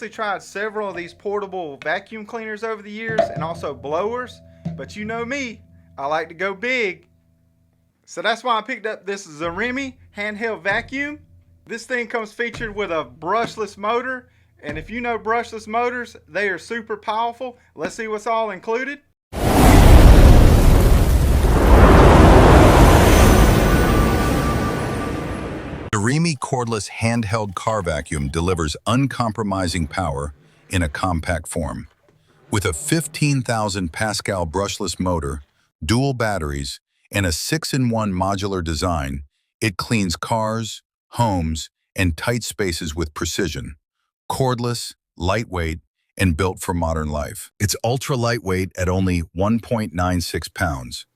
actually tried several of these portable vacuum cleaners over the years and also blowers, but you know me, I like to go big. So that's why I picked up this Zarimi handheld vacuum. This thing comes featured with a brushless motor, and if you know brushless motors, they are super powerful. Let's see what's all included. Zarimi cordless handheld car vacuum delivers uncompromising power in a compact form. With a 15,000 Pascal brushless motor, dual batteries, and a 6-in-1 modular design, it cleans cars, homes, and tight spaces with precision. Cordless, lightweight, and built for modern life. It's ultra lightweight at only 1.96 pounds.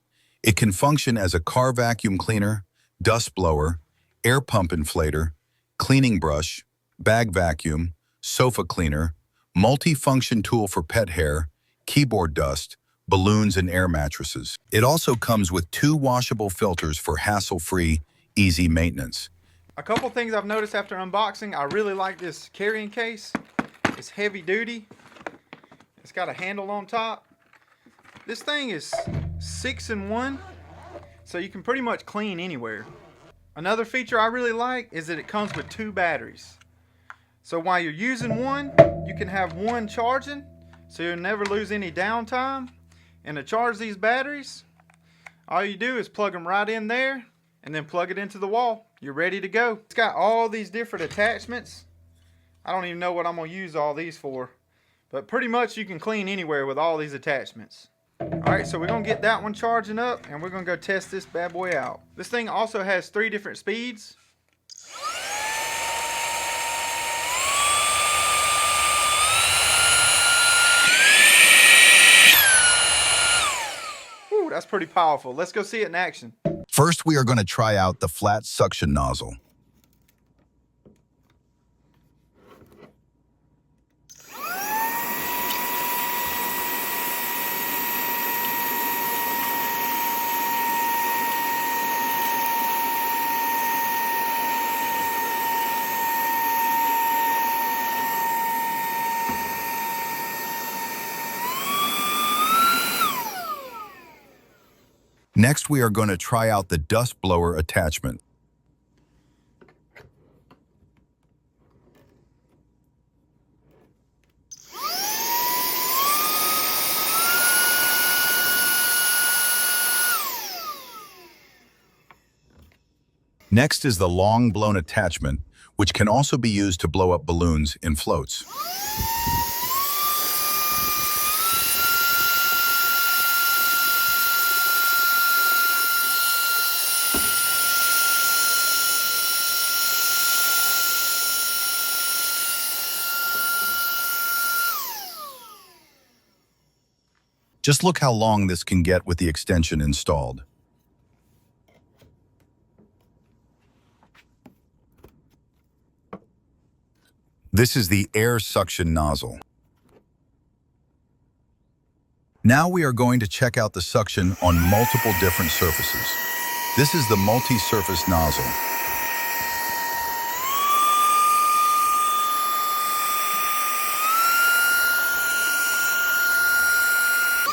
It can function as a car vacuum cleaner, dust blower, air pump inflator, cleaning brush, bag vacuum, sofa cleaner, multi-function tool for pet hair, keyboard dust, balloons, and air mattresses. It also comes with 2 washable filters for hassle-free, easy maintenance. A couple things I've noticed after unboxing, I really like this carrying case. It's heavy duty. It's got a handle on top. This thing is 6-in-1, so you can pretty much clean anywhere. Another feature I really like is that it comes with 2 batteries. So while you're using one, you can have one charging, so you'll never lose any downtime. And to charge these batteries, all you do is plug them right in there and then plug it into the wall. You're ready to go. It's got all these different attachments. I don't even know what I'm going to use all these for, but pretty much you can clean anywhere with all these attachments. Alright, so we're going to get that one charging up and we're going to go test this bad boy out. This thing also has 3 different speeds. Woo, that's pretty powerful. Let's go see it in action. First, we are going to try out the flat suction nozzle. Next, we are going to try out the dust blower attachment. Next is the long blown attachment, which can also be used to blow up balloons in floats. Just look how long this can get with the extension installed. This is the air suction nozzle. Now we are going to check out the suction on multiple different surfaces. This is the multi-surface nozzle.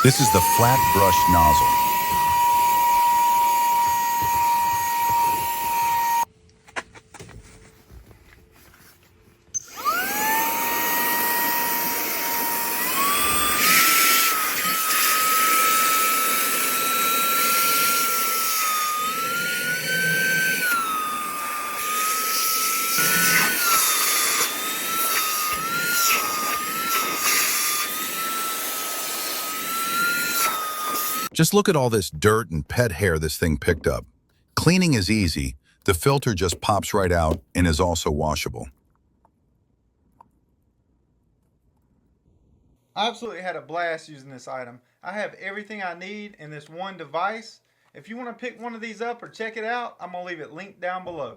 This is the flat brush nozzle. Just look at all this dirt and pet hair this thing picked up. Cleaning is easy. The filter just pops right out and is also washable. I absolutely had a blast using this item. I have everything I need in this one device. If you want to pick one of these up or check it out, I'm going to leave it linked down below.